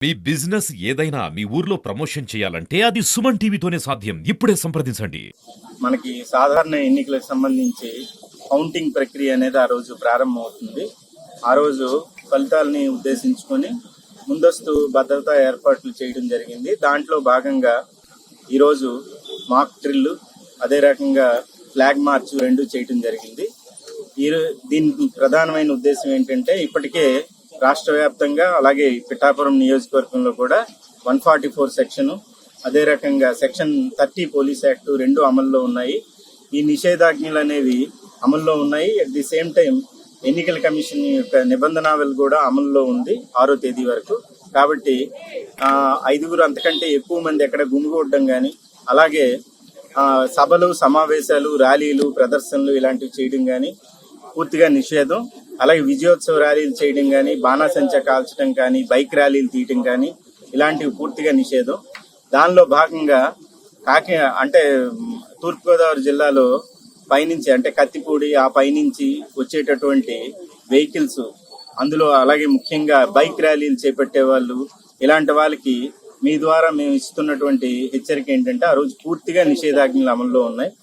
మీ business ఏదైనా మీ ఊర్లో promotion చేయాలంటే అది సుమన్ టీవీతోనే సాధ్యం. ఇప్పుడే సంప్రదించండి. మనకి సాధారణ ఎన్నికలకు సంబంధించి కౌంటింగ్ ప్రక్రియ అనేది ఆ రోజు ప్రారంభమవుతుంది. ఆ రోజు ఫలితాలని ఉద్దేశించుకొని ముందస్తు భద్రతా ఏర్పాట్లు చేయడం జరిగింది. దాంట్లో భాగంగా ఈరోజు మాక్ డ్రిల్, అదే రకంగా ఫ్లాగ్ మార్చ్ రెండు చేయడం జరిగింది. దీనికి ప్రధానమైన ఉద్దేశం ఏంటంటే, ఇప్పటికే రాష్ట్ర వ్యాప్తంగా అలాగే పిఠాపురం నియోజకవర్గంలో కూడా 144 సెక్షన్, అదే రకంగా సెక్షన్ 30 పోలీస్ యాక్ట్ రెండు అమల్లో ఉన్నాయి. ఈ నిషేధాజ్ఞలు అనేవి అమల్లో ఉన్నాయి. అట్ ది సేమ్ టైం ఎన్నికల కమిషన్ యొక్క నిబంధనావళి కూడా అమల్లో ఉంది 6వ తేదీ వరకు. కాబట్టి 5గురు అంతకంటే ఎక్కువ మంది ఎక్కడ గుమిగూడడం కానీ, అలాగే సభలు, సమావేశాలు, ర్యాలీలు, ప్రదర్శనలు ఇలాంటివి చేయడం కానీ పూర్తిగా నిషేధం. అలాగే విజయోత్సవ ర్యాలీలు చేయడం కానీ, బాణాసంచా కాల్చడం కానీ, బైక్ ర్యాలీలు తీయటం కానీ ఇలాంటివి పూర్తిగా నిషేధం. దానిలో భాగంగా తూర్పుగోదావరి జిల్లాలో పైనుంచి అంటే కత్తిపూడి ఆ పైనుంచి వచ్చేటటువంటి వెహికల్స్, అందులో అలాగే ముఖ్యంగా బైక్ ర్యాలీలు చేపట్టే వాళ్ళు, ఇలాంటి వాళ్ళకి మీ ద్వారా మేము ఇస్తున్నటువంటి హెచ్చరిక ఏంటంటే, ఆ రోజు పూర్తిగా నిషేధాజ్ఞలు అమల్లో ఉన్నాయి.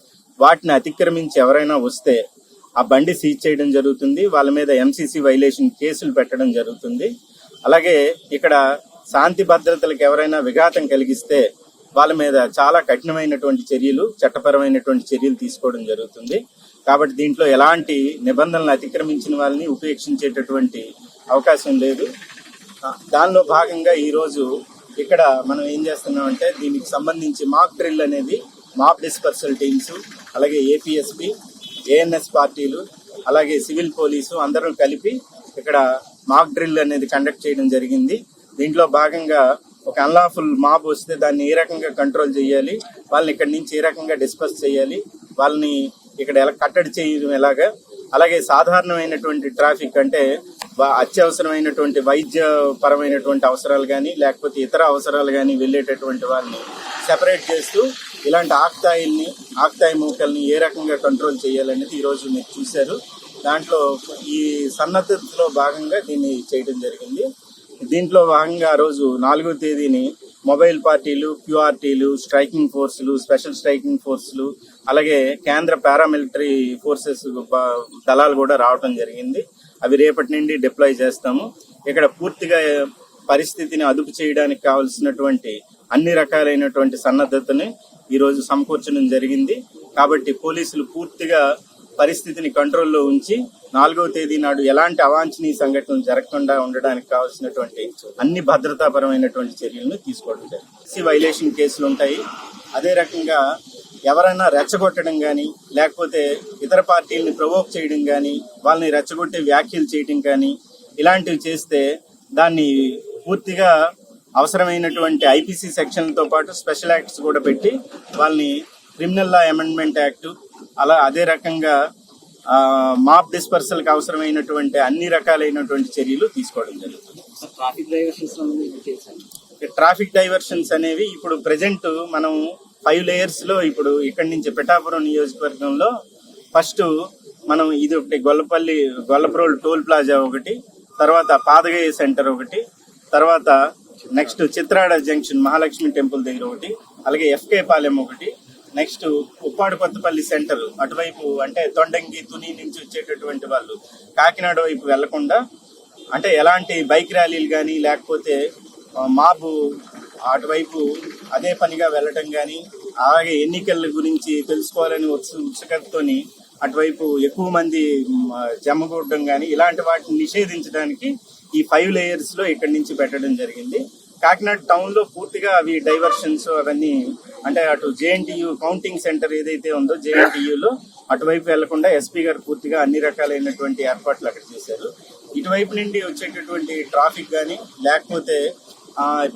వాటిని అతిక్రమించి ఎవరైనా వస్తే ఆ బండి సీజ్ చేయడం జరుగుతుంది. వాళ్ళ మీద ఎంసీసీ వైలేషన్ కేసులు పెట్టడం జరుగుతుంది. అలాగే ఇక్కడ శాంతి భద్రతలకు ఎవరైనా విఘాతం కలిగిస్తే వాళ్ళ మీద చాలా కఠినమైనటువంటి చర్యలు, చట్టపరమైనటువంటి చర్యలు తీసుకోవడం జరుగుతుంది. కాబట్టి దీంట్లో ఎలాంటి నిబంధనలు అతిక్రమించిన వాళ్ళని ఉపేక్షించేటటువంటి అవకాశం లేదు. దానిలో భాగంగా ఈరోజు ఇక్కడ మనం ఏం చేస్తున్నామంటే, దీనికి సంబంధించి మాక్ డ్రిల్ అనేది మాప్ డిస్పర్సల్ టీమ్స్, అలాగే ఏపీఎస్పీ, ఏఎన్ఎస్ పార్టీలు, అలాగే సివిల్ పోలీసు అందరూ కలిపి ఇక్కడ మాక్ డ్రిల్ అనేది కండక్ట్ చేయడం జరిగింది. దీంట్లో భాగంగా ఒక అన్లాఫుల్ మాబ్ వస్తే దాన్ని ఏ రకంగా కంట్రోల్ చేయాలి, వాళ్ళని ఇక్కడి నుంచి ఏ రకంగా డిస్పర్స్ చేయాలి, వాళ్ళని ఇక్కడ ఎలా కట్టడి చేయడం ఎలాగా, అలాగే సాధారణమైనటువంటి ట్రాఫిక్ అంటే అత్యవసరమైనటువంటి వైద్య పరమైనటువంటి అవసరాలు కానీ, లేకపోతే ఇతర అవసరాలు కానీ వెళ్ళేటటువంటి వాళ్ళని సెపరేట్ చేస్తూ ఇలాంటి ఆక్తాయి మూకల్ని ఏ రకంగా కంట్రోల్ చేయాలనేది ఈరోజు మీరు చూశారు. దాంట్లో ఈ సన్నద్ధతలో భాగంగా దీన్ని చేయడం జరిగింది. దీంట్లో భాగంగా ఆ రోజు 4వ తేదీని మొబైల్ పార్టీలు, క్యూఆర్టీలు, స్ట్రైకింగ్ ఫోర్సులు, స్పెషల్ స్ట్రైకింగ్ ఫోర్సులు, అలాగే కేంద్ర పారామిలిటరీ ఫోర్సెస్ దళాలు కూడా రావడం జరిగింది. అవి రేపటి నుండి డిప్లాయ్ చేస్తాము. ఇక్కడ పూర్తిగా పరిస్థితిని అదుపు చేయడానికి కావలసినటువంటి అన్ని రకాలైనటువంటి సన్నద్ధతని ఈరోజు సమకూర్చడం జరిగింది. కాబట్టి పోలీసులు పూర్తిగా పరిస్థితిని కంట్రోల్లో ఉంచి 4వ తేదీ నాడు ఎలాంటి అవాంఛనీయ సంఘటనలు జరగకుండా ఉండడానికి కావాల్సినటువంటి అన్ని భద్రతాపరమైనటువంటి చర్యలను తీసుకోవడం జరిగింది. వైలేషన్ కేసులు ఉంటాయి. అదే రకంగా ఎవరైనా రెచ్చగొట్టడం కానీ, లేకపోతే ఇతర పార్టీలని ప్రొవోక్ చేయడం కానీ, వాళ్ళని రెచ్చగొట్టే వ్యాఖ్యలు చేయడం కానీ ఇలాంటివి చేస్తే దాన్ని పూర్తిగా అవసరమైనటువంటి ఐపీసీ సెక్షన్లతో పాటు స్పెషల్ యాక్ట్స్ కూడా పెట్టి వాళ్ళని క్రిమినల్ లా అమెండ్మెంట్ యాక్ట్, అదే రకంగా మాప్ డిస్పర్సల్కి అవసరమైనటువంటి అన్ని రకాలైనటువంటి చర్యలు తీసుకోవడం జరుగుతుంది. ట్రాఫిక్ డైవర్షన్స్ అనేవి ఇప్పుడు ప్రెజెంట్ మనం 5 layers లో ఇప్పుడు ఇక్కడి నుంచి పిఠాపురం నియోజకవర్గంలో ఫస్ట్ మనం ఇది ఒకటి గొల్లప్రోల్ టోల్ ప్లాజా ఒకటి, తర్వాత పాదగయ్య సెంటర్ ఒకటి, తర్వాత next Chitrada junction Mahalakshmi temple దగ్గర ఒకటి, అలాగే ఎఫ్కే పాలెం ఒకటి, నెక్స్ట్ ఉప్పాడు కొత్తపల్లి సెంటర్ అటువైపు అంటే తొండంగి, తుని నుంచి వచ్చేటటువంటి వాళ్ళు కాకినాడ వైపు వెళ్లకుండా అంటే ఎలాంటి బైక్ ర్యాలీలు కానీ, లేకపోతే మాబు అటువైపు అదే పనిగా వెళ్ళటం కానీ, అలాగే ఎన్నికల గురించి తెలుసుకోవాలని ఉత్సుకతతోని అటువైపు ఎక్కువ మంది జమగూడడం కానీ ఇలాంటి వాటిని నిషేధించడానికి ఈ 5 layers లో ఇక్కడి నుంచి పెట్టడం జరిగింది. కాకినాడ టౌన్ లో పూర్తిగా అవి డైవర్షన్స్ అవన్నీ అంటే అటు జేఎన్టీయూ కౌంటింగ్ సెంటర్ ఏదైతే ఉందో జేఎన్టీయూలో అటువైపు వెళ్లకుండా ఎస్పీ గారు పూర్తిగా అన్ని రకాలైనటువంటి ఏర్పాట్లు అక్కడ చేశారు. ఇటువైపు నుండి వచ్చేటటువంటి ట్రాఫిక్ కానీ, లేకపోతే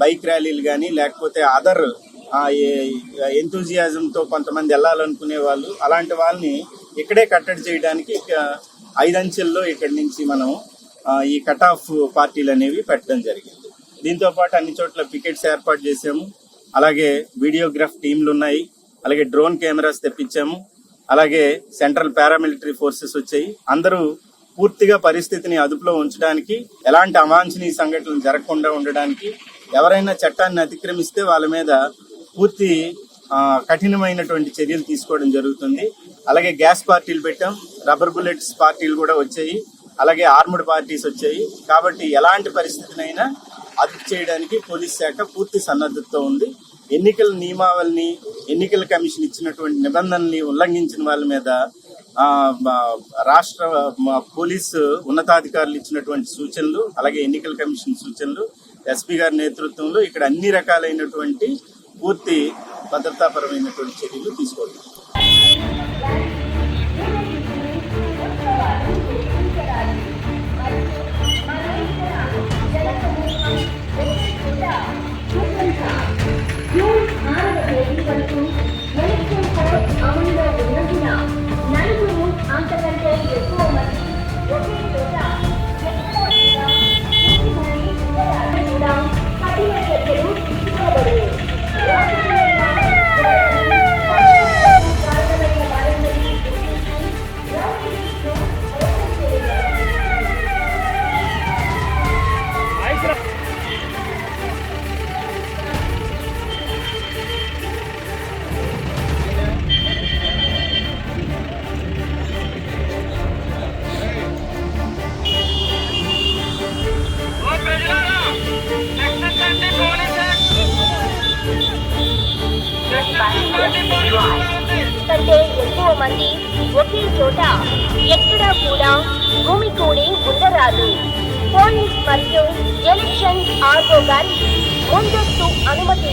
బైక్ ర్యాలీలు కానీ, లేకపోతే అదర్ ఎంతూజియాజంతో కొంతమంది వెళ్ళాలనుకునే వాళ్ళు, అలాంటి వాళ్ళని ఇక్కడే కట్టడి చేయడానికి 5 అంచెల్లో ఇక్కడి నుంచి మనం ఈ కట్ ఆఫ్ పార్టీలు అనేవి పెట్టడం జరిగింది. దీంతో పాటు అన్ని చోట్ల పికెట్స్ ఏర్పాటు చేసాము. అలాగే వీడియోగ్రాఫ్ టీంలు ఉన్నాయి, అలాగే డ్రోన్ కెమెరాస్ తెప్పించాము, అలాగే సెంట్రల్ పారామిలిటరీ ఫోర్సెస్ వచ్చాయి. అందరూ పూర్తిగా పరిస్థితిని అదుపులో ఉంచడానికి, ఎలాంటి అవాంఛనీయ సంఘటనలు జరగకుండా ఉండడానికి ఎవరైనా చట్టాన్ని అతిక్రమిస్తే వాళ్ళ మీద పూర్తి కఠినమైనటువంటి చర్యలు తీసుకోవడం జరుగుతుంది. అలాగే గ్యాస్ పార్టీలు పెట్టాం, రబ్బర్ బుల్లెట్స్ పార్టీలు కూడా వచ్చాయి, అలాగే ఆర్మ్డ్ పార్టీస్ వచ్చాయి. కాబట్టి ఎలాంటి పరిస్థితినైనా అదుపు చేయడానికి పోలీస్ శాఖ పూర్తి సన్నద్ధతతో ఉంది. ఎన్నికల నియమావళిని, ఎన్నికల కమిషన్ ఇచ్చినటువంటి నిబంధనల్ని ఉల్లంఘించిన వాళ్ళ మీద రాష్ట్ర పోలీసు ఉన్నతాధికారులు ఇచ్చినటువంటి సూచనలు, అలాగే ఎన్నికల కమిషన్ సూచనలు, ఎస్పీ గారి నేతృత్వంలో ఇక్కడ అన్ని రకాలైనటువంటి పూర్తి భద్రతాపరమైనటువంటి చర్యలు తీసుకోవాలి. అంతకంటే ఎక్కువ మంది ఒకే చోట కఠిన చర్యలు తీసుకోబడి కంటే ఎక్కువ మంది ఒకే చోట ఎక్కడా కూడా గుమికూడి ఉండరాదు. పోలీస్ మరియు ఎలక్షన్ ఆర్ఓ గారి ముందస్తు అనుమతి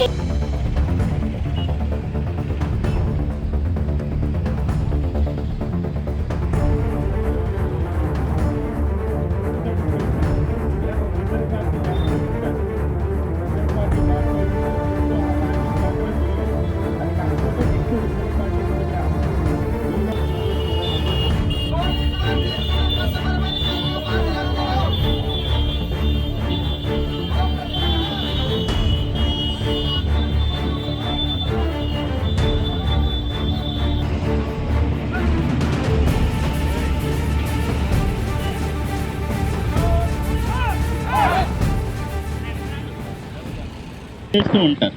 చేస్తూ ఉంటారు.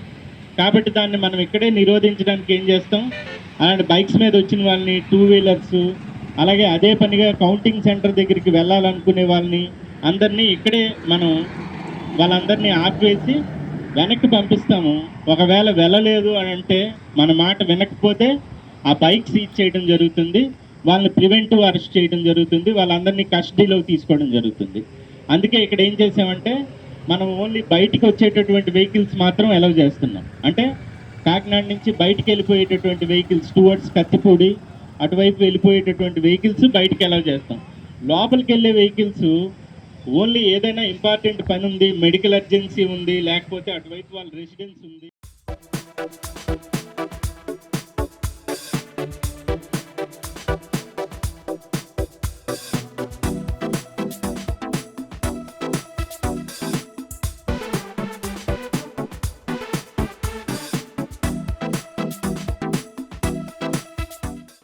కాబట్టి దాన్ని మనం ఇక్కడే నిరోధించడానికి ఏం చేస్తాం, అలాంటి బైక్స్ మీద వచ్చిన వాళ్ళని, 2 వీలర్స్, అలాగే అదే పనిగా కౌంటింగ్ సెంటర్ దగ్గరికి వెళ్ళాలనుకునే వాళ్ళని అందరినీ ఇక్కడే మనం వాళ్ళందరినీ ఆపివేసి వెనక్కి పంపిస్తాము. ఒకవేళ వెళ్ళలేదు అని అంటే, మన మాట వినకపోతే ఆ బైక్ సీజ్ చేయడం జరుగుతుంది, వాళ్ళని ప్రివెంటివ్ అరెస్ట్ చేయడం జరుగుతుంది, వాళ్ళందరినీ కస్టడీలోకి తీసుకోవడం జరుగుతుంది. అందుకే ఇక్కడ ఏం చేసామంటే, మనం ఓన్లీ బయటికి వచ్చేటటువంటి వెహికల్స్ మాత్రం అలౌ చేస్తున్నాం. అంటే కాకినాడ నుంచి బయటికి వెళ్ళిపోయేటటువంటి వెహికల్స్ టువర్డ్స్ కత్తిపూడి అటువైపు వెళ్ళిపోయేటటువంటి వెహికల్స్ బయటికి అలౌ చేస్తాం. లోపలికి వెళ్ళే వెహికల్స్ ఓన్లీ ఏదైనా ఇంపార్టెంట్ పని ఉంది, మెడికల్ అర్జెన్సీ ఉంది, లేకపోతే అటువైపు వాళ్ళ రెసిడెన్స్ ఉంది.